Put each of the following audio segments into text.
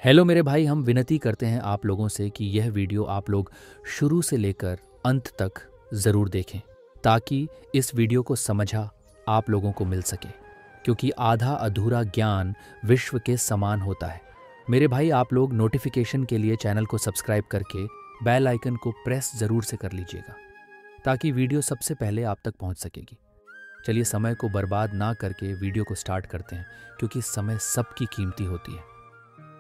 Hello मेरे भाई, हम विनती करते हैं आप लोगों से कि यह वीडियो आप लोग शुरू से लेकर अंत तक ज़रूर देखें ताकि इस वीडियो को समझा आप लोगों को मिल सके, क्योंकि आधा अधूरा ज्ञान विश्व के समान होता है। मेरे भाई, आप लोग नोटिफिकेशन के लिए चैनल को सब्सक्राइब करके बेल आइकन को प्रेस ज़रूर से कर लीजिएगा ताकि वीडियो सबसे पहले आप तक पहुंच सकेगी। चलिए समय को बर्बाद ना करके वीडियो को स्टार्ट करते हैं, क्योंकि समय सबकी कीमती होती है।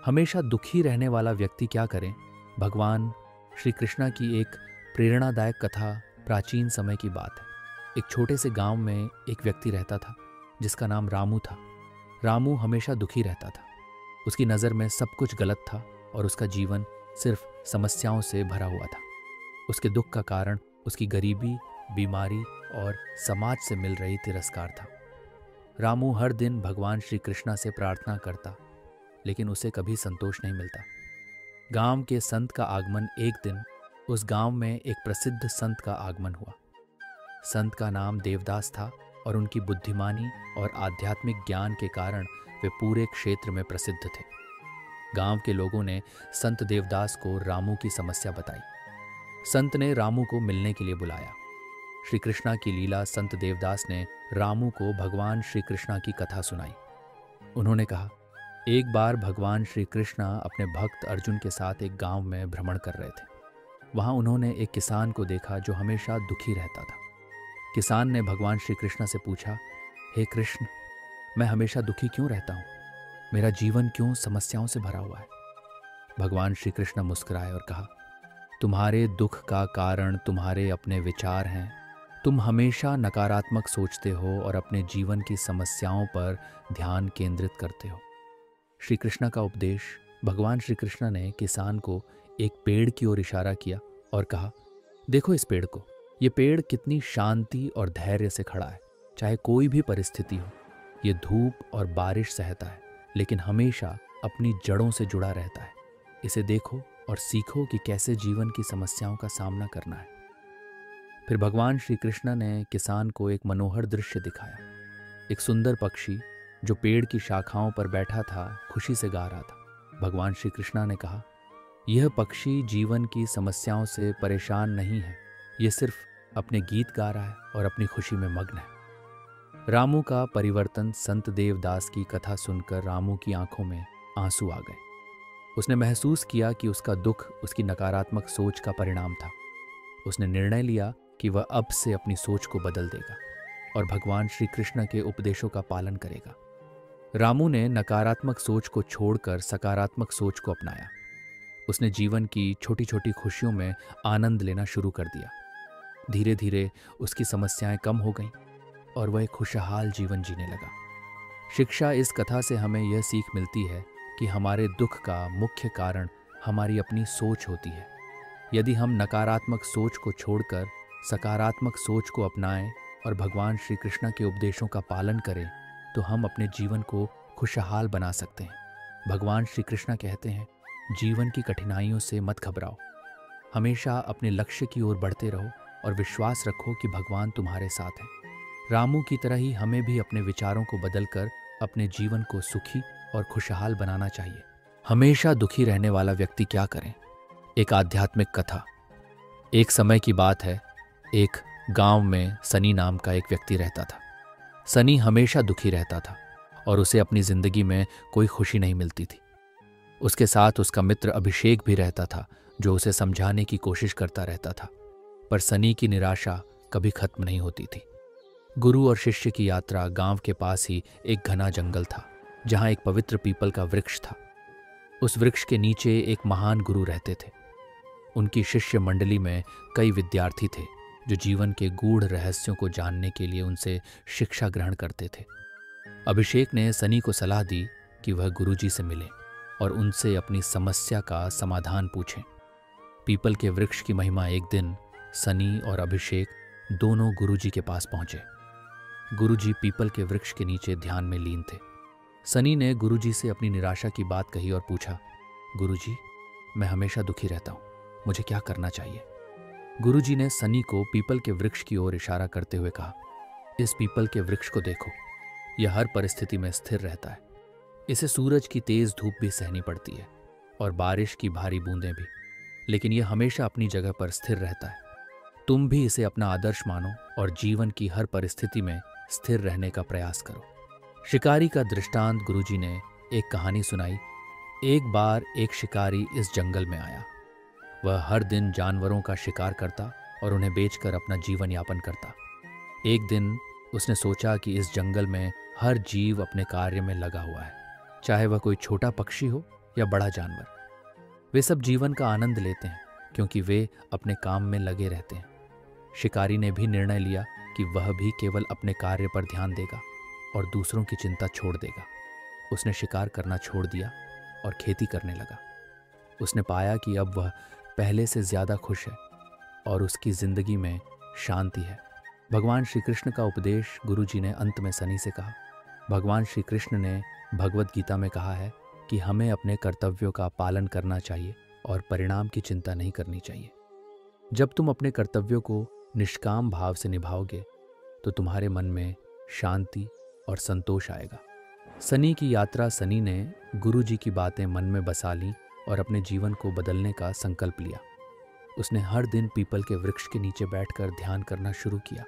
हमेशा दुखी रहने वाला व्यक्ति क्या करे? भगवान श्री कृष्णा की एक प्रेरणादायक कथा प्राचीन समय की बात है। एक छोटे से गांव में एक व्यक्ति रहता था जिसका नाम रामू था। रामू हमेशा दुखी रहता था। उसकी नज़र में सब कुछ गलत था और उसका जीवन सिर्फ समस्याओं से भरा हुआ था। उसके दुख का कारण उसकी गरीबी, बीमारी और समाज से मिल रही तिरस्कार था। रामू हर दिन भगवान श्री कृष्णा से प्रार्थना करता, लेकिन उसे कभी संतोष नहीं मिलता। गांव के संत का आगमन एक दिन उस गांव में एक प्रसिद्ध संत का आगमन हुआ। संत का नाम देवदास था और उनकी बुद्धिमानी और आध्यात्मिक ज्ञान के कारण वे पूरे क्षेत्र में प्रसिद्ध थे। गांव के लोगों ने संत देवदास को रामू की समस्या बताई। संत ने रामू को मिलने के लिए बुलाया। श्री कृष्णा की लीला संत देवदास ने रामू को भगवान श्री कृष्णा की कथा सुनाई। उन्होंने कहा, एक बार भगवान श्री कृष्णा अपने भक्त अर्जुन के साथ एक गांव में भ्रमण कर रहे थे। वहां उन्होंने एक किसान को देखा जो हमेशा दुखी रहता था। किसान ने भगवान श्री कृष्णा से पूछा, हे कृष्ण, मैं हमेशा दुखी क्यों रहता हूँ? मेरा जीवन क्यों समस्याओं से भरा हुआ है? भगवान श्री कृष्ण मुस्कुराए और कहा, तुम्हारे दुख का कारण तुम्हारे अपने विचार हैं। तुम हमेशा नकारात्मक सोचते हो और अपने जीवन की समस्याओं पर ध्यान केंद्रित करते हो। श्री कृष्णा का उपदेश। भगवान श्री कृष्णा ने किसान को एक पेड़ की ओर इशारा किया और कहा, देखो इस पेड़ को। ये पेड़ कितनी शांति और धैर्य से खड़ा है। चाहे कोई भी परिस्थिति हो, ये धूप और बारिश सहता है, लेकिन हमेशा अपनी जड़ों से जुड़ा रहता है। इसे देखो और सीखो कि कैसे जीवन की समस्याओं का सामना करना है। फिर भगवान श्री कृष्णा ने किसान को एक मनोहर दृश्य दिखाया। एक सुंदर पक्षी जो पेड़ की शाखाओं पर बैठा था, खुशी से गा रहा था। भगवान श्री कृष्णा ने कहा, यह पक्षी जीवन की समस्याओं से परेशान नहीं है। यह सिर्फ अपने गीत गा रहा है और अपनी खुशी में मग्न है। रामू का परिवर्तन। संत देवदास की कथा सुनकर रामू की आंखों में आंसू आ गए। उसने महसूस किया कि उसका दुख उसकी नकारात्मक सोच का परिणाम था। उसने निर्णय लिया कि वह अब से अपनी सोच को बदल देगा और भगवान श्री कृष्ण के उपदेशों का पालन करेगा। रामू ने नकारात्मक सोच को छोड़कर सकारात्मक सोच को अपनाया। उसने जीवन की छोटी छोटी खुशियों में आनंद लेना शुरू कर दिया। धीरे धीरे उसकी समस्याएं कम हो गईं और वह एक खुशहाल जीवन जीने लगा। शिक्षा। इस कथा से हमें यह सीख मिलती है कि हमारे दुख का मुख्य कारण हमारी अपनी सोच होती है। यदि हम नकारात्मक सोच को छोड़कर सकारात्मक सोच को अपनाएं और भगवान श्री कृष्ण के उपदेशों का पालन करें, तो हम अपने जीवन को खुशहाल बना सकते हैं। भगवान श्री कृष्ण कहते हैं, जीवन की कठिनाइयों से मत घबराओ। हमेशा अपने लक्ष्य की ओर बढ़ते रहो और विश्वास रखो कि भगवान तुम्हारे साथ है। रामू की तरह ही हमें भी अपने विचारों को बदलकर अपने जीवन को सुखी और खुशहाल बनाना चाहिए। हमेशा दुखी रहने वाला व्यक्ति क्या करें? एक आध्यात्मिक कथा। एक समय की बात है, एक गांव में सनी नाम का एक व्यक्ति रहता था। सनी हमेशा दुखी रहता था और उसे अपनी जिंदगी में कोई खुशी नहीं मिलती थी। उसके साथ उसका मित्र अभिषेक भी रहता था, जो उसे समझाने की कोशिश करता रहता था, पर सनी की निराशा कभी खत्म नहीं होती थी। गुरु और शिष्य की यात्रा। गांव के पास ही एक घना जंगल था, जहां एक पवित्र पीपल का वृक्ष था। उस वृक्ष के नीचे एक महान गुरु रहते थे। उनकी शिष्य मंडली में कई विद्यार्थी थे जो जीवन के गूढ़ रहस्यों को जानने के लिए उनसे शिक्षा ग्रहण करते थे। अभिषेक ने सनी को सलाह दी कि वह गुरुजी से मिले और उनसे अपनी समस्या का समाधान पूछें। पीपल के वृक्ष की महिमा। एक दिन सनी और अभिषेक दोनों गुरुजी के पास पहुंचे। गुरुजी पीपल के वृक्ष के नीचे ध्यान में लीन थे। सनी ने गुरुजी से अपनी निराशा की बात कही और पूछा, गुरुजी, मैं हमेशा दुखी रहता हूँ, मुझे क्या करना चाहिए? गुरुजी ने सनी को पीपल के वृक्ष की ओर इशारा करते हुए कहा, इस पीपल के वृक्ष को देखो, यह हर परिस्थिति में स्थिर रहता है। इसे सूरज की तेज धूप भी सहनी पड़ती है, और बारिश की भारी बूंदें भी, लेकिन यह हमेशा अपनी जगह पर स्थिर रहता है। तुम भी इसे अपना आदर्श मानो और जीवन की हर परिस्थिति में स्थिर रहने का प्रयास करो। शिकारी का दृष्टांत गुरुजी ने एक कहानी सुनाई। एक बार एक शिकारी इस जंगल में आया। वह हर दिन जानवरों का शिकार करता और उन्हें बेचकर अपना जीवन यापन करता। एक दिन उसने सोचा कि इस जंगल में हर जीव अपने कार्य में लगा हुआ है, चाहे वह कोई छोटा पक्षी हो या बड़ा जानवर। वे सब जीवन का आनंद लेते हैं क्योंकि वे अपने काम में लगे रहते हैं। शिकारी ने भी निर्णय लिया कि वह भी केवल अपने कार्य पर ध्यान देगा और दूसरों की चिंता छोड़ देगा। उसने शिकार करना छोड़ दिया और खेती करने लगा। उसने पाया कि अब वह पहले से ज्यादा खुश है और उसकी जिंदगी में शांति है। भगवान श्री कृष्ण का उपदेश गुरुजी ने अंत में सनी से कहा। भगवान श्री कृष्ण ने भगवत गीता में कहा है कि हमें अपने कर्तव्यों का पालन करना चाहिए और परिणाम की चिंता नहीं करनी चाहिए। जब तुम अपने कर्तव्यों को निष्काम भाव से निभाओगे तो तुम्हारे मन में शांति और संतोष आएगा। सनी की यात्रा सनी ने गुरुजी की बातें मन में बसा ली और अपने जीवन को बदलने का संकल्प लिया। उसने हर दिन पीपल के वृक्ष के नीचे बैठकर ध्यान करना शुरू किया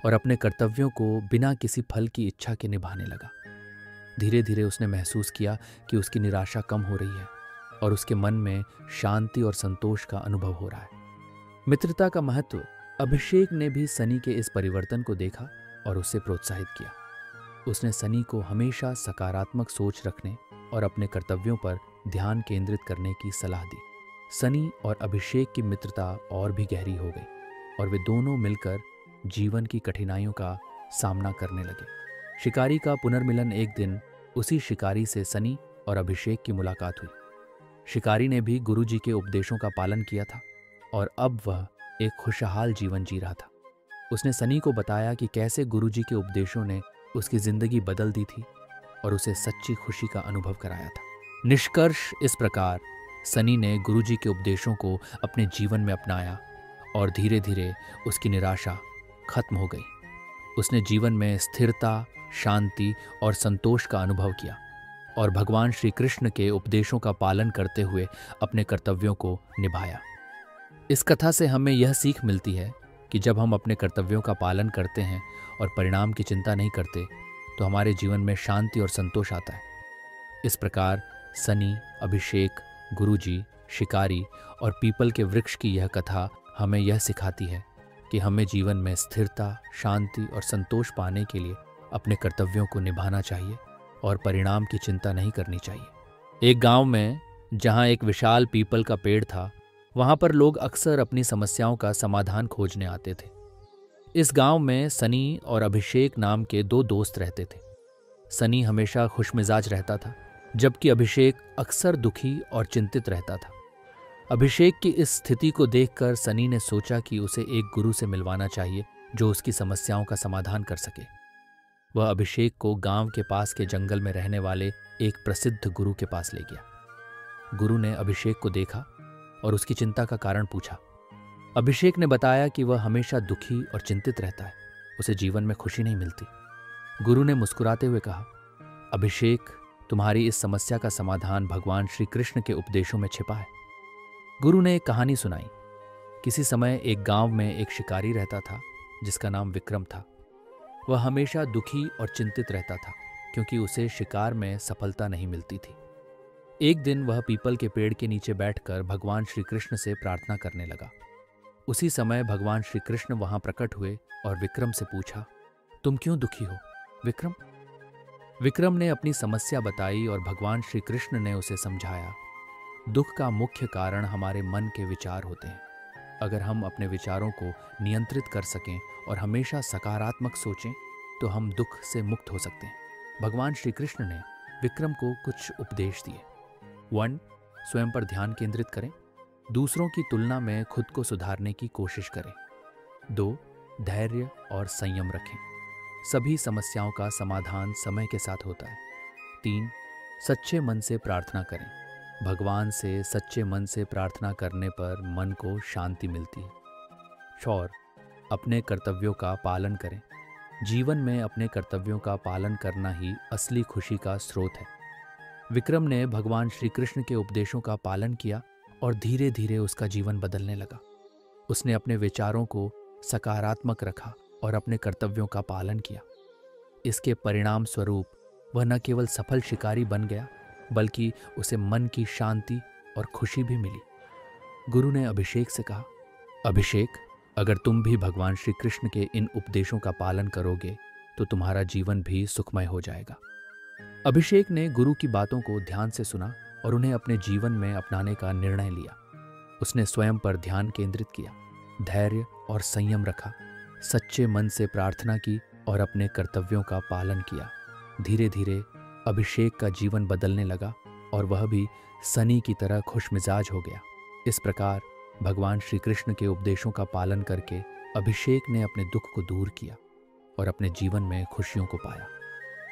और अपने कर्तव्यों को बिना किसी फल की इच्छा के निभाने लगा। धीरे धीरे उसने महसूस किया कि उसकी निराशा कम हो रही है और उसके मन में शांति और संतोष का अनुभव हो रहा है। मित्रता का महत्व। अभिषेक ने भी सनी के इस परिवर्तन को देखा और उसे प्रोत्साहित किया। उसने सनी को हमेशा सकारात्मक सोच रखने और अपने कर्तव्यों पर ध्यान केंद्रित करने की सलाह दी। सनी और अभिषेक की मित्रता और भी गहरी हो गई और वे दोनों मिलकर जीवन की कठिनाइयों का सामना करने लगे। शिकारी का पुनर्मिलन। एक दिन उसी शिकारी से सनी और अभिषेक की मुलाकात हुई। शिकारी ने भी गुरुजी के उपदेशों का पालन किया था और अब वह एक खुशहाल जीवन जी रहा था। उसने सनी को बताया कि कैसे गुरुजी के उपदेशों ने उसकी जिंदगी बदल दी थी और उसे सच्ची खुशी का अनुभव कराया था। निष्कर्ष इस प्रकार, सनी ने गुरुजी के उपदेशों को अपने जीवन में अपनाया और धीरे धीरे उसकी निराशा खत्म हो गई। उसने जीवन में स्थिरता, शांति और संतोष का अनुभव किया और भगवान श्री कृष्ण के उपदेशों का पालन करते हुए अपने कर्तव्यों को निभाया। इस कथा से हमें यह सीख मिलती है कि जब हम अपने कर्तव्यों का पालन करते हैं और परिणाम की चिंता नहीं करते तो हमारे जीवन में शांति और संतोष आता है। इस प्रकार सनी, अभिषेक, गुरुजी, शिकारी और पीपल के वृक्ष की यह कथा हमें यह सिखाती है कि हमें जीवन में स्थिरता, शांति और संतोष पाने के लिए अपने कर्तव्यों को निभाना चाहिए और परिणाम की चिंता नहीं करनी चाहिए। एक गांव में जहां एक विशाल पीपल का पेड़ था, वहां पर लोग अक्सर अपनी समस्याओं का समाधान खोजने आते थे। इस गांव में सनी और अभिषेक नाम के दो दोस्त रहते थे। सनी हमेशा खुशमिजाज रहता था, जबकि अभिषेक अक्सर दुखी और चिंतित रहता था। अभिषेक की इस स्थिति को देखकर सनी ने सोचा कि उसे एक गुरु से मिलवाना चाहिए जो उसकी समस्याओं का समाधान कर सके। वह अभिषेक को गांव के पास के जंगल में रहने वाले एक प्रसिद्ध गुरु के पास ले गया। गुरु ने अभिषेक को देखा और उसकी चिंता का कारण पूछा। अभिषेक ने बताया कि वह हमेशा दुखी और चिंतित रहता है, उसे जीवन में खुशी नहीं मिलती। गुरु ने मुस्कुराते हुए कहा, अभिषेक, तुम्हारी इस समस्या का समाधान भगवान श्री कृष्ण के उपदेशों में छिपा है। गुरु ने एक कहानी सुनाई। किसी समय एक गांव में एक शिकारी रहता था जिसका नाम विक्रम था। वह हमेशा दुखी और चिंतित रहता था क्योंकि उसे शिकार में सफलता नहीं मिलती थी। एक दिन वह पीपल के पेड़ के नीचे बैठकर भगवान श्री कृष्ण से प्रार्थना करने लगा। उसी समय भगवान श्री कृष्ण वहां प्रकट हुए और विक्रम से पूछा, तुम क्यों दुखी हो विक्रम? विक्रम ने अपनी समस्या बताई और भगवान श्री कृष्ण ने उसे समझाया, दुख का मुख्य कारण हमारे मन के विचार होते हैं। अगर हम अपने विचारों को नियंत्रित कर सकें और हमेशा सकारात्मक सोचें तो हम दुख से मुक्त हो सकते हैं। भगवान श्री कृष्ण ने विक्रम को कुछ उपदेश दिए। 1. स्वयं पर ध्यान केंद्रित करें। दूसरों की तुलना में खुद को सुधारने की कोशिश करें। 2. धैर्य और संयम रखें। सभी समस्याओं का समाधान समय के साथ होता है। 3. सच्चे मन से प्रार्थना करें। भगवान से सच्चे मन से प्रार्थना करने पर मन को शांति मिलती है। 4. अपने कर्तव्यों का पालन करें। जीवन में अपने कर्तव्यों का पालन करना ही असली खुशी का स्रोत है। विक्रम ने भगवान श्री कृष्ण के उपदेशों का पालन किया और धीरे धीरे उसका जीवन बदलने लगा। उसने अपने विचारों को सकारात्मक रखा और अपने कर्तव्यों का पालन किया। इसके परिणाम स्वरूप वह न केवल सफल शिकारी बन गया, बल्कि उसे मन की शांति और खुशी भी मिली। गुरु ने अभिषेक से कहा, अभिषेक, अगर तुम भी भगवान श्री कृष्ण के इन उपदेशों का पालन करोगे तो तुम्हारा जीवन भी सुखमय हो जाएगा। अभिषेक ने गुरु की बातों को ध्यान से सुना और उन्हें अपने जीवन में अपनाने का निर्णय लिया। उसने स्वयं पर ध्यान केंद्रित किया, धैर्य और संयम रखा, सच्चे मन से प्रार्थना की और अपने कर्तव्यों का पालन किया। धीरे धीरे अभिषेक का जीवन बदलने लगा और वह भी सनी की तरह खुशमिजाज हो गया। इस प्रकार भगवान श्री कृष्ण के उपदेशों का पालन करके अभिषेक ने अपने दुख को दूर किया और अपने जीवन में खुशियों को पाया।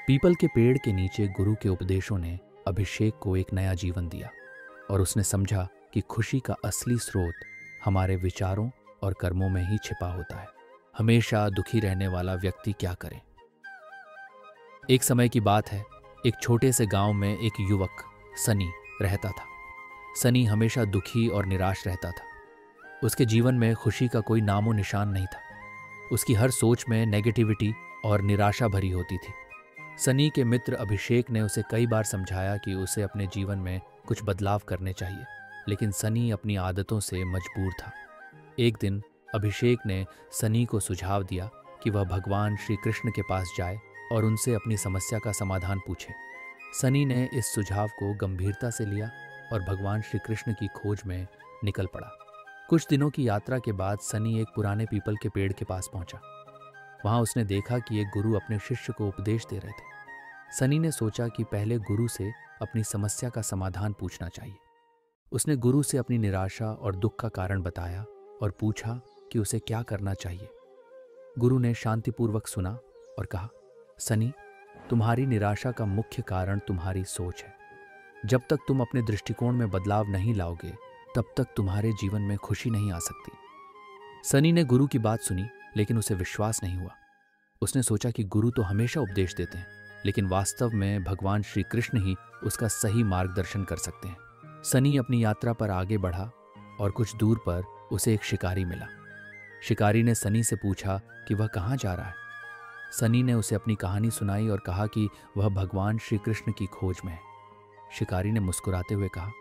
पीपल के पेड़ के नीचे गुरु के उपदेशों ने अभिषेक को एक नया जीवन दिया और उसने समझा कि खुशी का असली स्रोत हमारे विचारों और कर्मों में ही छिपा होता है। हमेशा दुखी रहने वाला व्यक्ति क्या करे। एक समय की बात है, एक छोटे से गांव में एक युवक सनी रहता था। सनी हमेशा दुखी और निराश रहता था। उसके जीवन में खुशी का कोई नामो निशान नहीं था। उसकी हर सोच में नेगेटिविटी और निराशा भरी होती थी। सनी के मित्र अभिषेक ने उसे कई बार समझाया कि उसे अपने जीवन में कुछ बदलाव करने चाहिए, लेकिन सनी अपनी आदतों से मजबूर था। एक दिन अभिषेक ने सनी को सुझाव दिया कि वह भगवान श्री कृष्ण के पास जाए और उनसे अपनी समस्या का समाधान पूछे। सनी ने इस सुझाव को गंभीरता से लिया और भगवान श्री कृष्ण की खोज में निकल पड़ा। कुछ दिनों की यात्रा के बाद सनी एक पुराने पीपल के पेड़ के पास पहुंचा। वहां उसने देखा कि एक गुरु अपने शिष्य को उपदेश दे रहे थे। सनी ने सोचा कि पहले गुरु से अपनी समस्या का समाधान पूछना चाहिए। उसने गुरु से अपनी निराशा और दुख का कारण बताया और पूछा कि उसे क्या करना चाहिए। गुरु ने शांतिपूर्वक सुना और कहा, सनी, तुम्हारी निराशा का मुख्य कारण तुम्हारी सोच है। जब तक तुम अपने दृष्टिकोण में बदलाव नहीं लाओगे, तब तक तुम्हारे जीवन में खुशी नहीं आ सकती। सनी ने गुरु की बात सुनी, लेकिन उसे विश्वास नहीं हुआ। उसने सोचा कि गुरु तो हमेशा उपदेश देते हैं, लेकिन वास्तव में भगवान श्री कृष्ण ही उसका सही मार्गदर्शन कर सकते हैं। सनी अपनी यात्रा पर आगे बढ़ा और कुछ दूर पर उसे एक शिकारी मिला। शिकारी ने सनी से पूछा कि वह कहाँ जा रहा है। सनी ने उसे अपनी कहानी सुनाई और कहा कि वह भगवान श्री कृष्ण की खोज में है। शिकारी ने मुस्कुराते हुए कहा,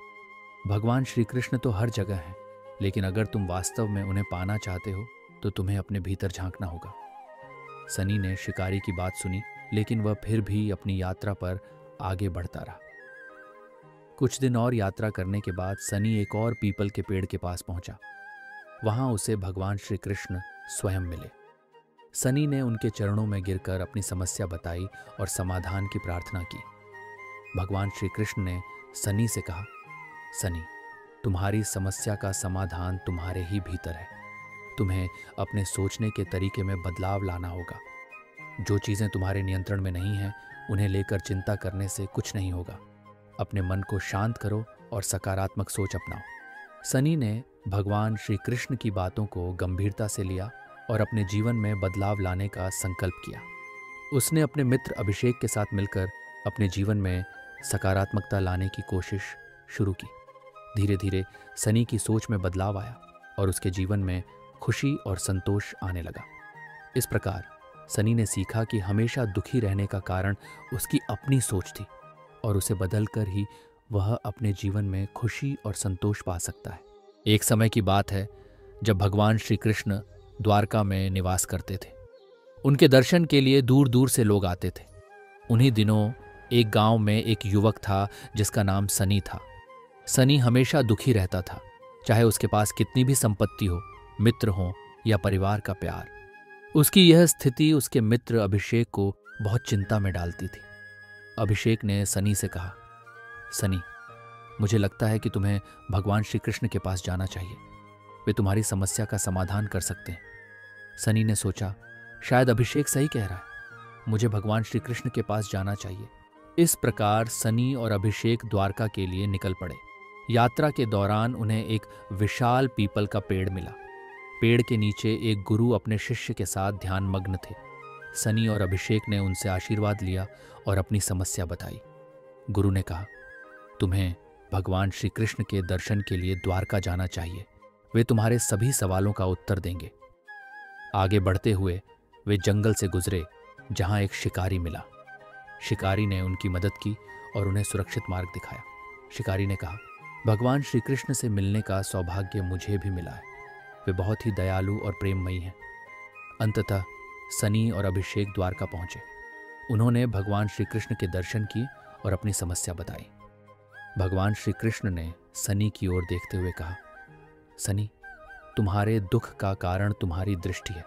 भगवान श्री कृष्ण तो हर जगह हैं, लेकिन अगर तुम वास्तव में उन्हें पाना चाहते हो तो तुम्हें अपने भीतर झांकना होगा। सनी ने शिकारी की बात सुनी, लेकिन वह फिर भी अपनी यात्रा पर आगे बढ़ता रहा। कुछ दिन और यात्रा करने के बाद सनी एक और पीपल के पेड़ के पास पहुंचा। वहां उसे भगवान श्री कृष्ण स्वयं मिले। सनी ने उनके चरणों में गिरकर अपनी समस्या बताई और समाधान की प्रार्थना की। भगवान श्री कृष्ण ने सनी से कहा, सनी, तुम्हारी समस्या का समाधान तुम्हारे ही भीतर है। तुम्हें अपने सोचने के तरीके में बदलाव लाना होगा। जो चीज़ें तुम्हारे नियंत्रण में नहीं हैं, उन्हें लेकर चिंता करने से कुछ नहीं होगा। अपने मन को शांत करो और सकारात्मक सोच अपनाओ। सनी ने भगवान श्री कृष्ण की बातों को गंभीरता से लिया और अपने जीवन में बदलाव लाने का संकल्प किया। उसने अपने मित्र अभिषेक के साथ मिलकर अपने जीवन में सकारात्मकता लाने की कोशिश शुरू की। धीरे धीरे सनी की सोच में बदलाव आया और उसके जीवन में खुशी और संतोष आने लगा। इस प्रकार सनी ने सीखा कि हमेशा दुखी रहने का कारण उसकी अपनी सोच थी और उसे बदलकर ही वह अपने जीवन में खुशी और संतोष पा सकता है। एक समय की बात है जब भगवान श्री कृष्ण द्वारका में निवास करते थे। उनके दर्शन के लिए दूर दूर से लोग आते थे। उन्हीं दिनों एक गांव में एक युवक था जिसका नाम सनी था। सनी हमेशा दुखी रहता था, चाहे उसके पास कितनी भी संपत्ति हो, मित्र हो या परिवार का प्यार। उसकी यह स्थिति उसके मित्र अभिषेक को बहुत चिंता में डालती थी। अभिषेक ने सनी से कहा, सनी, मुझे लगता है कि तुम्हें भगवान श्री कृष्ण के पास जाना चाहिए। वे तुम्हारी समस्या का समाधान कर सकते हैं। सनी ने सोचा, शायद अभिषेक सही कह रहा है, मुझे भगवान श्री कृष्ण के पास जाना चाहिए। इस प्रकार सनी और अभिषेक द्वारका के लिए निकल पड़े। यात्रा के दौरान उन्हें एक विशाल पीपल का पेड़ मिला। पेड़ के नीचे एक गुरु अपने शिष्य के साथ ध्यान मग्न थे। सनी और अभिषेक ने उनसे आशीर्वाद लिया और अपनी समस्या बताई। गुरु ने कहा, तुम्हें भगवान श्री कृष्ण के दर्शन के लिए द्वारका जाना चाहिए। वे तुम्हारे सभी सवालों का उत्तर देंगे। आगे बढ़ते हुए वे जंगल से गुजरे जहां एक शिकारी मिला। शिकारी ने उनकी मदद की और उन्हें सुरक्षित मार्ग दिखाया। शिकारी ने कहा, भगवान श्री कृष्ण से मिलने का सौभाग्य मुझे भी मिला है। वे बहुत ही दयालु और प्रेममयी हैं। अंततः सनी और अभिषेक द्वारका पहुंचे। उन्होंने भगवान श्री कृष्ण के दर्शन किए और अपनी समस्या बताई। भगवान श्री कृष्ण ने सनी की ओर देखते हुए कहा, सनी, तुम्हारे दुख का कारण तुम्हारी दृष्टि है।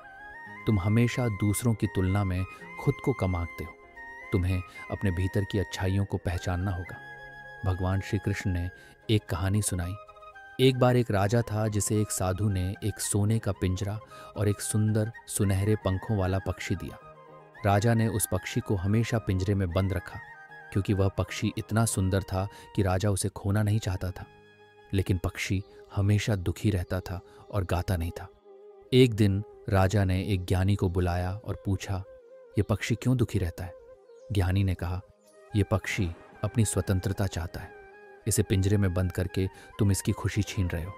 तुम हमेशा दूसरों की तुलना में खुद को कम आंकते हो। तुम्हें अपने भीतर की अच्छाइयों को पहचानना होगा। भगवान श्री कृष्ण ने एक कहानी सुनाई। एक बार एक राजा था जिसे एक साधु ने एक सोने का पिंजरा और एक सुंदर सुनहरे पंखों वाला पक्षी दिया। राजा ने उस पक्षी को हमेशा पिंजरे में बंद रखा, क्योंकि वह पक्षी इतना सुंदर था कि राजा उसे खोना नहीं चाहता था। लेकिन पक्षी हमेशा दुखी रहता था और गाता नहीं था। एक दिन राजा ने एक ज्ञानी को बुलाया और पूछा, ये पक्षी क्यों दुखी रहता है? ज्ञानी ने कहा, ये पक्षी अपनी स्वतंत्रता चाहता है। इसे पिंजरे में बंद करके तुम इसकी खुशी छीन रहे हो।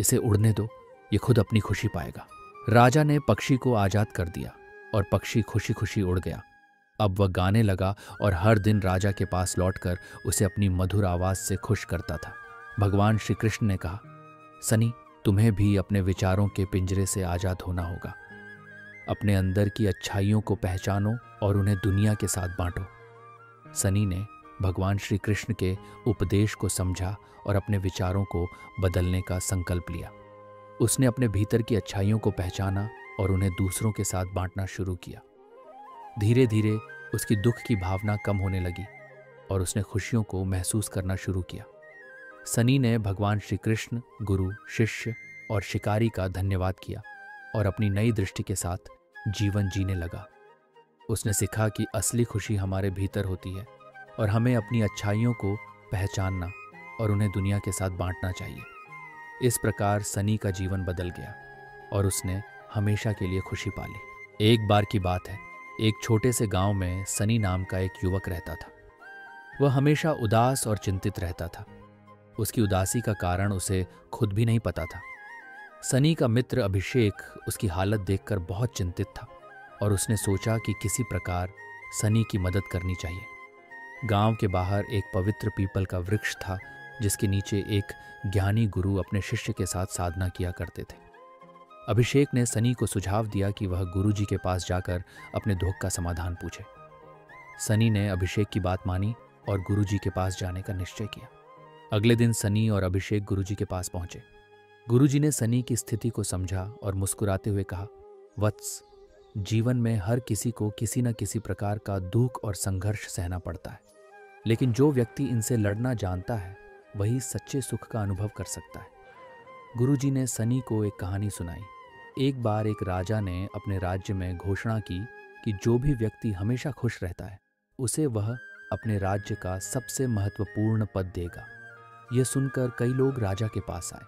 इसे उड़ने दो, ये खुद अपनी खुशी पाएगा। राजा ने पक्षी को आजाद कर दिया और पक्षी खुशी खुशी उड़ गया। अब वह गाने लगा और हर दिन राजा के पास लौटकर उसे अपनी मधुर आवाज से खुश करता था। भगवान श्री कृष्ण ने कहा, सनी, तुम्हें भी अपने विचारों के पिंजरे से आजाद होना होगा। अपने अंदर की अच्छाइयों को पहचानो और उन्हें दुनिया के साथ बांटो। सनी ने भगवान श्री कृष्ण के उपदेश को समझा और अपने विचारों को बदलने का संकल्प लिया। उसने अपने भीतर की अच्छाइयों को पहचाना और उन्हें दूसरों के साथ बांटना शुरू किया। धीरे धीरे उसकी दुख की भावना कम होने लगी और उसने खुशियों को महसूस करना शुरू किया। सनी ने भगवान श्री कृष्ण, गुरु, शिष्य और शिकारी का धन्यवाद किया और अपनी नई दृष्टि के साथ जीवन जीने लगा। उसने सीखा कि असली खुशी हमारे भीतर होती है और हमें अपनी अच्छाइयों को पहचानना और उन्हें दुनिया के साथ बांटना चाहिए। इस प्रकार सनी का जीवन बदल गया और उसने हमेशा के लिए खुशी पाली। एक बार की बात है, एक छोटे से गांव में सनी नाम का एक युवक रहता था। वह हमेशा उदास और चिंतित रहता था। उसकी उदासी का कारण उसे खुद भी नहीं पता था। सनी का मित्र अभिषेक उसकी हालत देखकर बहुत चिंतित था और उसने सोचा कि किसी प्रकार सनी की मदद करनी चाहिए। गांव के बाहर एक पवित्र पीपल का वृक्ष था जिसके नीचे एक ज्ञानी गुरु अपने शिष्य के साथ साधना किया करते थे। अभिषेक ने सनी को सुझाव दिया कि वह गुरु जी के पास जाकर अपने दुख का समाधान पूछे। सनी ने अभिषेक की बात मानी और गुरु जी के पास जाने का निश्चय किया। अगले दिन सनी और अभिषेक गुरु जी के पास पहुंचे। गुरु जी ने सनी की स्थिति को समझा और मुस्कुराते हुए कहा, वत्स, जीवन में हर किसी को किसी न किसी प्रकार का दुख और संघर्ष सहना पड़ता है, लेकिन जो व्यक्ति इनसे लड़ना जानता है वही सच्चे सुख का अनुभव कर सकता है। गुरु जी ने सनी को एक कहानी सुनाई। एक बार एक राजा ने अपने राज्य में घोषणा की कि जो भी व्यक्ति हमेशा खुश रहता है उसे वह अपने राज्य का सबसे महत्वपूर्ण पद देगा। यह सुनकर कई लोग राजा के पास आए,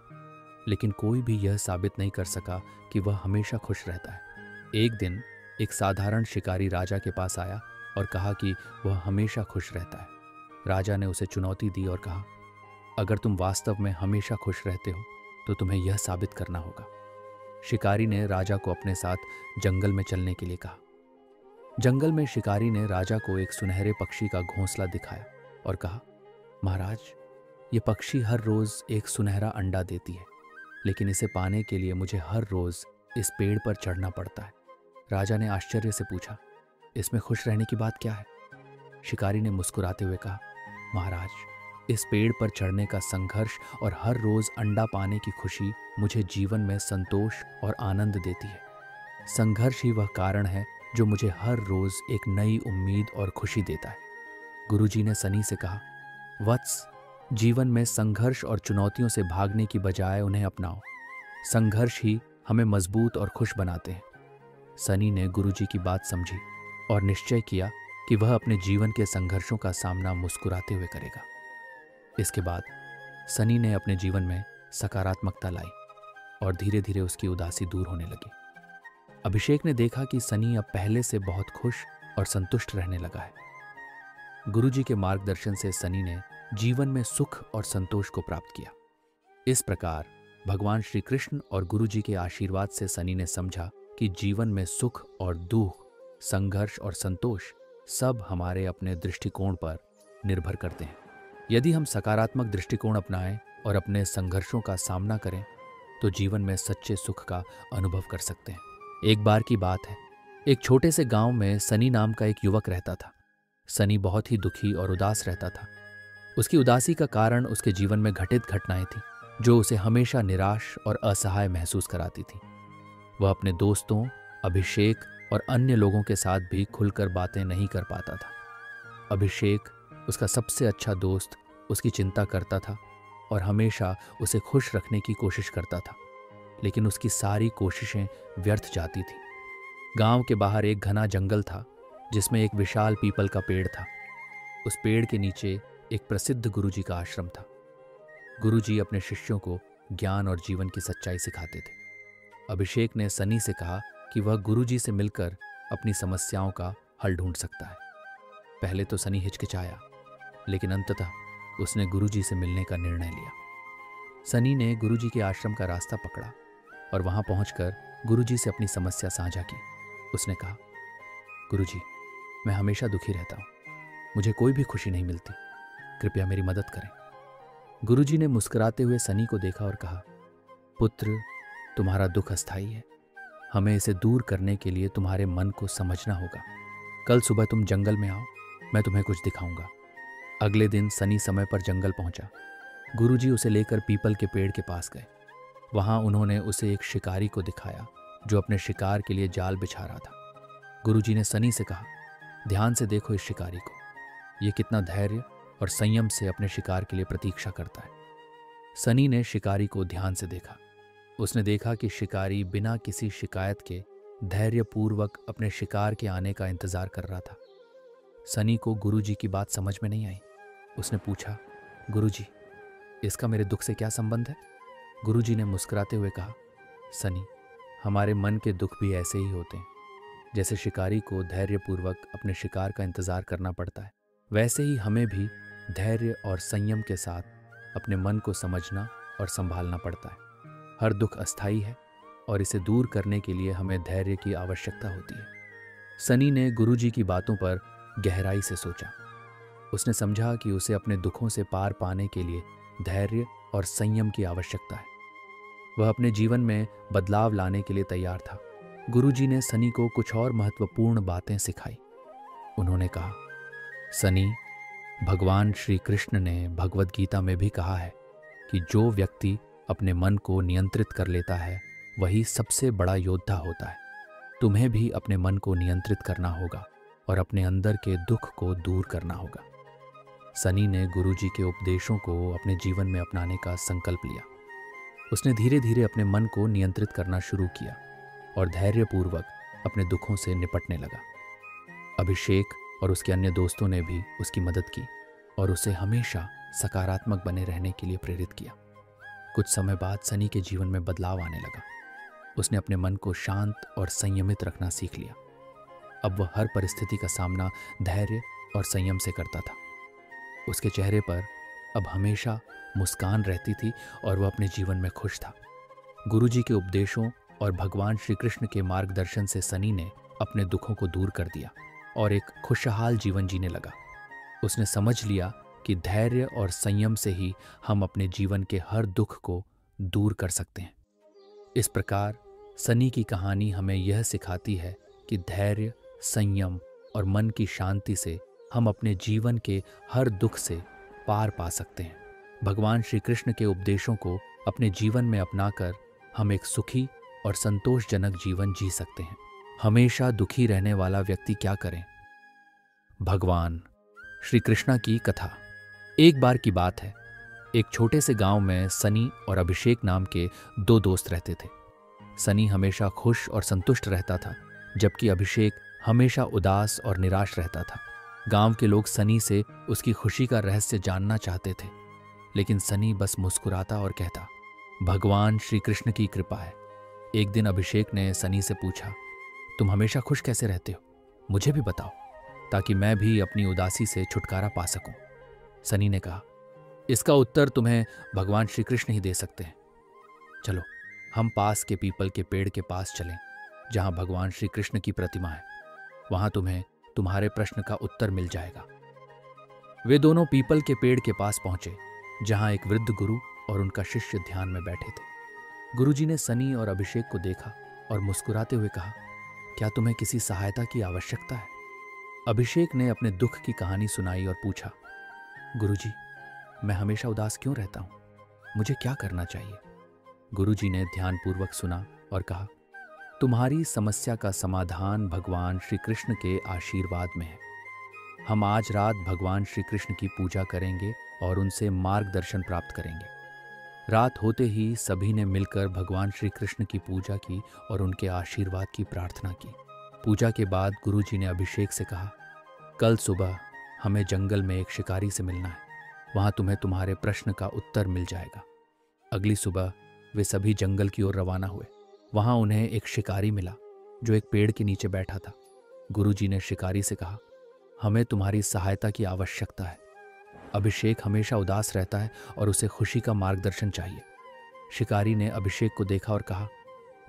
लेकिन कोई भी यह साबित नहीं कर सका कि वह हमेशा खुश रहता है। एक दिन एक साधारण शिकारी राजा के पास आया और कहा कि वह हमेशा खुश रहता है। राजा ने उसे चुनौती दी और कहा, अगर तुम वास्तव में हमेशा खुश रहते हो तो तुम्हें यह साबित करना होगा। शिकारी ने राजा को अपने साथ जंगल में चलने के लिए कहा। जंगल में शिकारी ने राजा को एक सुनहरे पक्षी का घोंसला दिखाया और कहा, महाराज, ये पक्षी हर रोज एक सुनहरा अंडा देती है, लेकिन इसे पाने के लिए मुझे हर रोज इस पेड़ पर चढ़ना पड़ता है। राजा ने आश्चर्य से पूछा, इसमें खुश रहने की बात क्या है? शिकारी ने मुस्कुराते हुए कहा, महाराज, इस पेड़ पर चढ़ने का संघर्ष और हर रोज अंडा पाने की खुशी मुझे जीवन में संतोष और आनंद देती है। संघर्ष ही वह कारण है जो मुझे हर रोज एक नई उम्मीद और खुशी देता है। गुरुजी ने सनी से कहा, वत्स, जीवन में संघर्ष और चुनौतियों से भागने की बजाय उन्हें अपनाओ। संघर्ष ही हमें मजबूत और खुश बनाते हैं। सनी ने गुरुजी की बात समझी और निश्चय किया कि वह अपने जीवन के संघर्षों का सामना मुस्कुराते हुए करेगा। इसके बाद सनी ने अपने जीवन में सकारात्मकता लाई और धीरे धीरे उसकी उदासी दूर होने लगी। अभिषेक ने देखा कि सनी अब पहले से बहुत खुश और संतुष्ट रहने लगा है। गुरुजी के मार्गदर्शन से सनी ने जीवन में सुख और संतोष को प्राप्त किया। इस प्रकार भगवान श्री कृष्ण और गुरु जी के आशीर्वाद से सनी ने समझा कि जीवन में सुख और दुख, संघर्ष और संतोष सब हमारे अपने दृष्टिकोण पर निर्भर करते हैं। यदि हम सकारात्मक दृष्टिकोण अपनाएं और अपने संघर्षों का सामना करें तो जीवन में सच्चे सुख का अनुभव कर सकते हैं। एक बार की बात है, एक छोटे से गांव में सनी नाम का एक युवक रहता था। सनी बहुत ही दुखी और उदास रहता था। उसकी उदासी का कारण उसके जीवन में घटित घटनाएं थीं जो उसे हमेशा निराश और असहाय महसूस कराती थी। वह अपने दोस्तों, अभिषेक और अन्य लोगों के साथ भी खुलकर बातें नहीं कर पाता था। अभिषेक, उसका सबसे अच्छा दोस्त, उसकी चिंता करता था और हमेशा उसे खुश रखने की कोशिश करता था, लेकिन उसकी सारी कोशिशें व्यर्थ जाती थीं। गांव के बाहर एक घना जंगल था जिसमें एक विशाल पीपल का पेड़ था। उस पेड़ के नीचे एक प्रसिद्ध गुरुजी का आश्रम था। गुरुजी अपने शिष्यों को ज्ञान और जीवन की सच्चाई सिखाते थे। अभिषेक ने सनी से कहा कि वह गुरुजी से मिलकर अपनी समस्याओं का हल ढूंढ सकता है। पहले तो सनी हिचकिचाया, लेकिन अंततः उसने गुरुजी से मिलने का निर्णय लिया। सनी ने गुरुजी के आश्रम का रास्ता पकड़ा और वहां पहुंचकर गुरुजी से अपनी समस्या साझा की। उसने कहा, गुरुजी, मैं हमेशा दुखी रहता हूं, मुझे कोई भी खुशी नहीं मिलती, कृपया मेरी मदद करें। गुरुजी ने मुस्कुराते हुए सनी को देखा और कहा, पुत्र, तुम्हारा दुख अस्थायी है। हमें इसे दूर करने के लिए तुम्हारे मन को समझना होगा। कल सुबह तुम जंगल में आओ, मैं तुम्हें कुछ दिखाऊंगा। अगले दिन सनी समय पर जंगल पहुंचा। गुरुजी उसे लेकर पीपल के पेड़ के पास गए। वहां उन्होंने उसे एक शिकारी को दिखाया जो अपने शिकार के लिए जाल बिछा रहा था। गुरुजी ने सनी से कहा, ध्यान से देखो इस शिकारी को, ये कितना धैर्य और संयम से अपने शिकार के लिए प्रतीक्षा करता है। सनी ने शिकारी को ध्यान से देखा। उसने देखा कि शिकारी बिना किसी शिकायत के धैर्यपूर्वक अपने शिकार के आने का इंतजार कर रहा था। सनी को गुरुजी की बात समझ में नहीं आई। उसने पूछा, गुरुजी, इसका मेरे दुख से क्या संबंध है? गुरुजी ने मुस्कुराते हुए कहा, सनी, हमारे मन के दुख भी ऐसे ही होते हैं। जैसे शिकारी को धैर्यपूर्वक अपने शिकार का इंतजार करना पड़ता है, वैसे ही हमें भी धैर्य और संयम के साथ अपने मन को समझना और संभालना पड़ता है। हर दुख अस्थायी है और इसे दूर करने के लिए हमें धैर्य की आवश्यकता होती है। सनी ने गुरुजी की बातों पर गहराई से सोचा। उसने समझा कि उसे अपने दुखों से पार पाने के लिए धैर्य और संयम की आवश्यकता है। वह अपने जीवन में बदलाव लाने के लिए तैयार था। गुरुजी ने सनी को कुछ और महत्वपूर्ण बातें सिखाई। उन्होंने कहा, सनी, भगवान श्री कृष्ण ने भगवद गीता में भी कहा है कि जो व्यक्ति अपने मन को नियंत्रित कर लेता है वही सबसे बड़ा योद्धा होता है। तुम्हें भी अपने मन को नियंत्रित करना होगा और अपने अंदर के दुख को दूर करना होगा। सनी ने गुरुजी के उपदेशों को अपने जीवन में अपनाने का संकल्प लिया। उसने धीरे धीरे अपने मन को नियंत्रित करना शुरू किया और धैर्यपूर्वक अपने दुखों से निपटने लगा। अभिषेक और उसके अन्य दोस्तों ने भी उसकी मदद की और उसे हमेशा सकारात्मक बने रहने के लिए प्रेरित किया। कुछ समय बाद सनी के जीवन में बदलाव आने लगा। उसने अपने मन को शांत और संयमित रखना सीख लिया। अब वह हर परिस्थिति का सामना धैर्य और संयम से करता था। उसके चेहरे पर अब हमेशा मुस्कान रहती थी और वह अपने जीवन में खुश था। गुरुजी के उपदेशों और भगवान श्री कृष्ण के मार्गदर्शन से सनी ने अपने दुखों को दूर कर दिया और एक खुशहाल जीवन जीने लगा। उसने समझ लिया कि धैर्य और संयम से ही हम अपने जीवन के हर दुख को दूर कर सकते हैं। इस प्रकार सनी की कहानी हमें यह सिखाती है कि धैर्य, संयम और मन की शांति से हम अपने जीवन के हर दुख से पार पा सकते हैं। भगवान श्री कृष्ण के उपदेशों को अपने जीवन में अपनाकर हम एक सुखी और संतोषजनक जीवन जी सकते हैं। हमेशा दुखी रहने वाला व्यक्ति क्या करे? भगवान श्री कृष्ण की कथा। एक बार की बात है, एक छोटे से गांव में सनी और अभिषेक नाम के दो दोस्त रहते थे। सनी हमेशा खुश और संतुष्ट रहता था, जबकि अभिषेक हमेशा उदास और निराश रहता था। गांव के लोग सनी से उसकी खुशी का रहस्य जानना चाहते थे, लेकिन सनी बस मुस्कुराता और कहता, भगवान श्री कृष्ण की कृपा है। एक दिन अभिषेक ने सनी से पूछा, तुम हमेशा खुश कैसे रहते हो? मुझे भी बताओ, ताकि मैं भी अपनी उदासी से छुटकारा पा सकूं। सनी ने कहा, इसका उत्तर तुम्हें भगवान श्री कृष्ण ही दे सकते हैं। चलो हम पास के पीपल के पेड़ के पास चलें, जहां भगवान श्री कृष्ण की प्रतिमा है। वहां तुम्हें तुम्हारे प्रश्न का उत्तर मिल जाएगा। वे दोनों पीपल के पेड़ के पास पहुंचे, जहां एक वृद्ध गुरु और उनका शिष्य ध्यान में बैठे थे। गुरुजी ने सनी और अभिषेक को देखा और मुस्कुराते हुए कहा, क्या तुम्हें किसी सहायता की आवश्यकता है? अभिषेक ने अपने दुख की कहानी सुनाई और पूछा, गुरुजी, मैं हमेशा उदास क्यों रहता हूं? मुझे क्या करना चाहिए? गुरुजी ने ध्यानपूर्वक सुना और कहा, तुम्हारी समस्या का समाधान भगवान श्री कृष्ण के आशीर्वाद में है। हम आज रात भगवान श्री कृष्ण की पूजा करेंगे और उनसे मार्गदर्शन प्राप्त करेंगे। रात होते ही सभी ने मिलकर भगवान श्री कृष्ण की पूजा की और उनके आशीर्वाद की प्रार्थना की। पूजा के बाद गुरुजी ने अभिषेक से कहा, कल सुबह हमें जंगल में एक शिकारी से मिलना है। वहां तुम्हें तुम्हारे प्रश्न का उत्तर मिल जाएगा। अगली सुबह वे सभी जंगल की ओर रवाना हुए। वहां उन्हें एक शिकारी मिला जो एक पेड़ के नीचे बैठा था। गुरुजी ने शिकारी से कहा, हमें तुम्हारी सहायता की आवश्यकता है। अभिषेक हमेशा उदास रहता है और उसे खुशी का मार्गदर्शन चाहिए। शिकारी ने अभिषेक को देखा और कहा,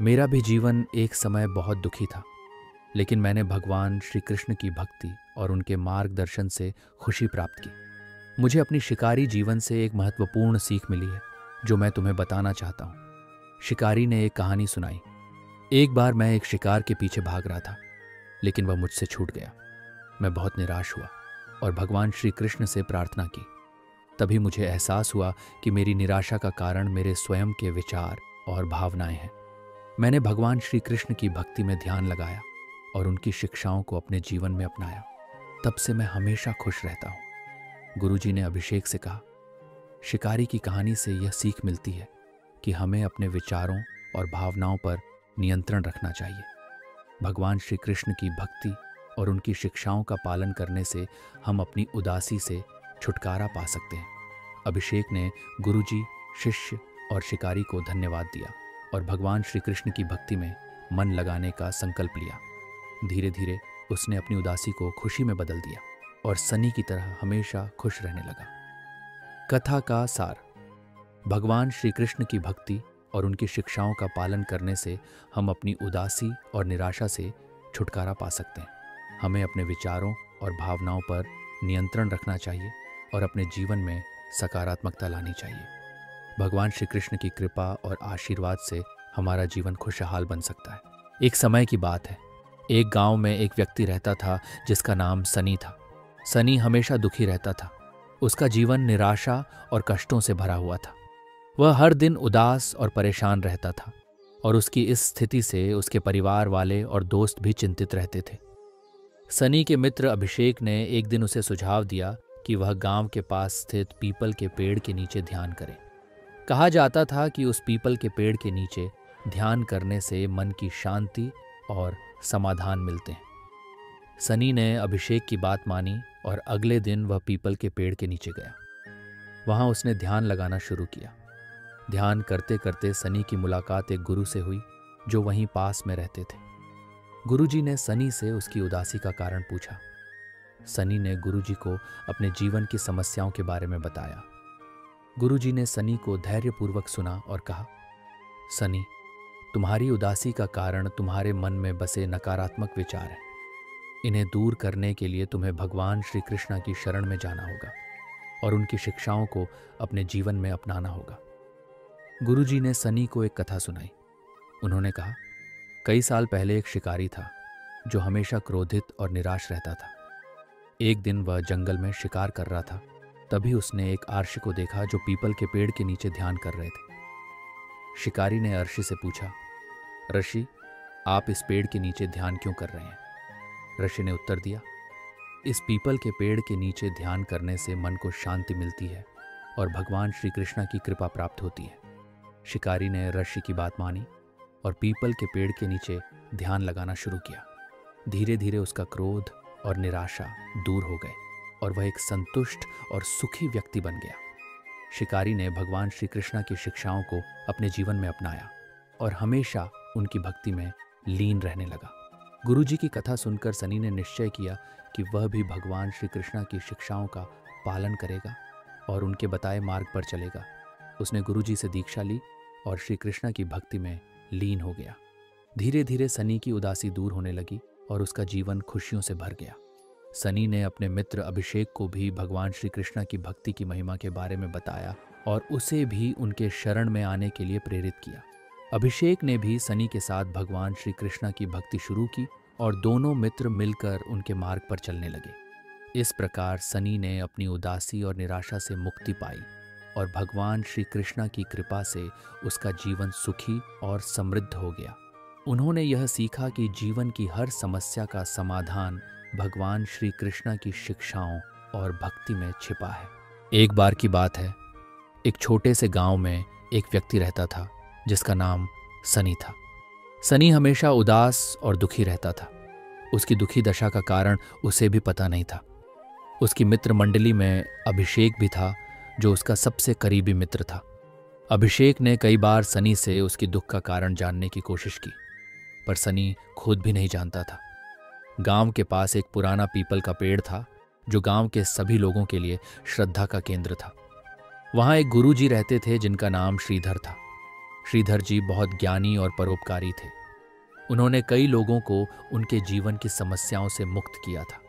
मेरा भी जीवन एक समय बहुत दुखी था, लेकिन मैंने भगवान श्री कृष्ण की भक्ति और उनके मार्गदर्शन से खुशी प्राप्त की। मुझे अपनी शिकारी जीवन से एक महत्वपूर्ण सीख मिली है जो मैं तुम्हें बताना चाहता हूँ। शिकारी ने एक कहानी सुनाई। एक बार मैं एक शिकार के पीछे भाग रहा था, लेकिन वह मुझसे छूट गया। मैं बहुत निराश हुआ और भगवान श्री कृष्ण से प्रार्थना की। तभी मुझे एहसास हुआ कि मेरी निराशा का कारण मेरे स्वयं के विचार और भावनाएं हैं। मैंने भगवान श्री कृष्ण की भक्ति में ध्यान लगाया और उनकी शिक्षाओं को अपने जीवन में अपनाया। तब से मैं हमेशा खुश रहता हूँ। गुरुजी ने अभिषेक से कहा, शिकारी की कहानी से यह सीख मिलती है कि हमें अपने विचारों और भावनाओं पर नियंत्रण रखना चाहिए। भगवान श्री कृष्ण की भक्ति और उनकी शिक्षाओं का पालन करने से हम अपनी उदासी से छुटकारा पा सकते हैं। अभिषेक ने गुरुजी, शिष्य और शिकारी को धन्यवाद दिया और भगवान श्री कृष्ण की भक्ति में मन लगाने का संकल्प लिया। धीरे धीरे उसने अपनी उदासी को खुशी में बदल दिया और सनी की तरह हमेशा खुश रहने लगा। कथा का सार। भगवान श्री कृष्ण की भक्ति और उनकी शिक्षाओं का पालन करने से हम अपनी उदासी और निराशा से छुटकारा पा सकते हैं। हमें अपने विचारों और भावनाओं पर नियंत्रण रखना चाहिए और अपने जीवन में सकारात्मकता लानी चाहिए। भगवान श्री कृष्ण की कृपा और आशीर्वाद से हमारा जीवन खुशहाल बन सकता है। एक समय की बात है, एक गांव में एक व्यक्ति रहता था जिसका नाम सनी था। सनी हमेशा दुखी रहता था। उसका जीवन निराशा और कष्टों से भरा हुआ था। वह हर दिन उदास और परेशान रहता था और उसकी इस स्थिति से उसके परिवार वाले और दोस्त भी चिंतित रहते थे। सनी के मित्र अभिषेक ने एक दिन उसे सुझाव दिया कि वह गांव के पास स्थित पीपल के पेड़ के नीचे ध्यान करे। कहा जाता था कि उस पीपल के पेड़ के नीचे ध्यान करने से मन की शांति और समाधान मिलते हैं। सनी ने अभिषेक की बात मानी और अगले दिन वह पीपल के पेड़ के नीचे गया। वहां उसने ध्यान लगाना शुरू किया। ध्यान करते करते सनी की मुलाकात एक गुरु से हुई जो वहीं पास में रहते थे। गुरुजी ने सनी से उसकी उदासी का कारण पूछा। सनी ने गुरुजी को अपने जीवन की समस्याओं के बारे में बताया। गुरुजी ने सनी को धैर्यपूर्वक सुना और कहा, सनी, तुम्हारी उदासी का कारण तुम्हारे मन में बसे नकारात्मक विचार हैं। इन्हें दूर करने के लिए तुम्हें भगवान श्री कृष्ण की शरण में जाना होगा और उनकी शिक्षाओं को अपने जीवन में अपनाना होगा। गुरुजी ने सनी को एक कथा सुनाई। उन्होंने कहा, कई साल पहले एक शिकारी था जो हमेशा क्रोधित और निराश रहता था। एक दिन वह जंगल में शिकार कर रहा था। तभी उसने एक आर्षि को देखा जो पीपल के पेड़ के नीचे ध्यान कर रहे थे। शिकारी ने अर्षि से पूछा, ऋषि, आप इस पेड़ के नीचे ध्यान क्यों कर रहे हैं? ऋषि ने उत्तर दिया, इस पीपल के पेड़ के नीचे ध्यान करने से मन को शांति मिलती है और भगवान श्री कृष्ण की कृपा प्राप्त होती है। शिकारी ने ऋषि की बात मानी और पीपल के पेड़ के नीचे ध्यान लगाना शुरू किया। धीरे धीरे उसका क्रोध और निराशा दूर हो गए और वह एक संतुष्ट और सुखी व्यक्ति बन गया। शिकारी ने भगवान श्री कृष्ण की शिक्षाओं को अपने जीवन में अपनाया और हमेशा उनकी भक्ति में लीन रहने लगा। गुरुजी की कथा सुनकर सनी ने निश्चय किया कि वह भी भगवान श्री कृष्ण की शिक्षाओं का पालन करेगा और उनके बताए मार्ग पर चलेगा। उसने गुरुजी से दीक्षा ली और श्री कृष्ण की भक्ति में लीन हो गया। धीरे धीरे सनी की उदासी दूर होने लगी और उसका जीवन खुशियों से भर गया। सनी ने अपने मित्र अभिषेक को भी भगवान श्री कृष्ण की भक्ति की महिमा के बारे में बताया और उसे भी उनके शरण में आने के लिए प्रेरित किया। अभिषेक ने भी सनी के साथ भगवान श्री कृष्ण की भक्ति शुरू की और दोनों मित्र मिलकर उनके मार्ग पर चलने लगे। इस प्रकार सनी ने अपनी उदासी और निराशा से मुक्ति पाई और भगवान श्री कृष्ण की कृपा से उसका जीवन सुखी और समृद्ध हो गया। उन्होंने यह सीखा कि जीवन की हर समस्या का समाधान भगवान श्री कृष्ण की शिक्षाओं और भक्ति में छिपा है। एक बार की बात है, एक छोटे से गांव में एक व्यक्ति रहता था जिसका नाम सनी था। सनी हमेशा उदास और दुखी रहता था। उसकी दुखी दशा का कारण उसे भी पता नहीं था। उसकी मित्र मंडली में अभिषेक भी था, जो उसका सबसे करीबी मित्र था। अभिषेक ने कई बार सनी से उसकी दुख का कारण जानने की कोशिश की, पर सनी खुद भी नहीं जानता था। गांव के पास एक पुराना पीपल का पेड़ था, जो गांव के सभी लोगों के लिए श्रद्धा का केंद्र था। वहां एक गुरुजी रहते थे जिनका नाम श्रीधर था। श्रीधर जी बहुत ज्ञानी और परोपकारी थे। उन्होंने कई लोगों को उनके जीवन की समस्याओं से मुक्त किया था।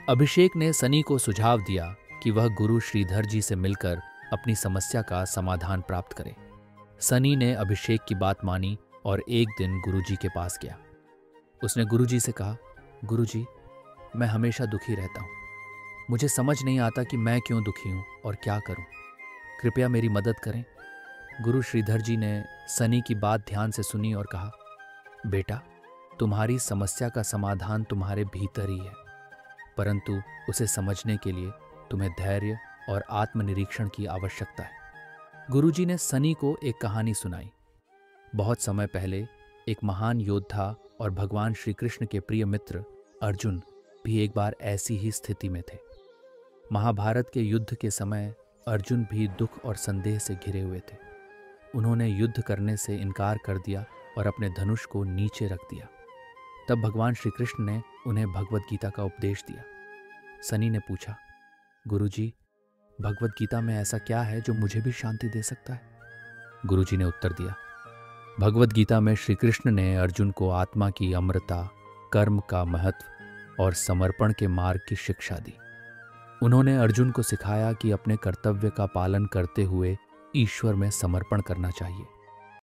अभिषेक ने सनी को सुझाव दिया कि वह गुरु श्रीधर जी से मिलकर अपनी समस्या का समाधान प्राप्त करे। सनी ने अभिषेक की बात मानी और एक दिन गुरुजी के पास गया। उसने गुरुजी से कहा, गुरुजी, मैं हमेशा दुखी रहता हूँ। मुझे समझ नहीं आता कि मैं क्यों दुखी हूँ और क्या करूँ। कृपया मेरी मदद करें। गुरु श्रीधर जी ने सनी की बात ध्यान से सुनी और कहा, बेटा, तुम्हारी समस्या का समाधान तुम्हारे भीतर ही है, परंतु उसे समझने के लिए तुम्हें धैर्य और आत्मनिरीक्षण की आवश्यकता है। गुरुजी ने सनी को एक कहानी सुनाई। बहुत समय पहले एक महान योद्धा और भगवान श्री कृष्ण के प्रिय मित्र अर्जुन भी एक बार ऐसी ही स्थिति में थे। महाभारत के युद्ध के समय अर्जुन भी दुख और संदेह से घिरे हुए थे। उन्होंने युद्ध करने से इनकार कर दिया और अपने धनुष को नीचे रख दिया। तब भगवान श्री कृष्ण ने उन्हें भगवत गीता का उपदेश दिया। सनी ने पूछा, गुरुजी, भगवत गीता में ऐसा क्या है जो मुझे भी शांति दे सकता है? गुरुजी ने उत्तर दिया, भगवत गीता में श्री कृष्ण ने अर्जुन को आत्मा की अमरता, कर्म का महत्व और समर्पण के मार्ग की शिक्षा दी। उन्होंने अर्जुन को सिखाया कि अपने कर्तव्य का पालन करते हुए ईश्वर में समर्पण करना चाहिए।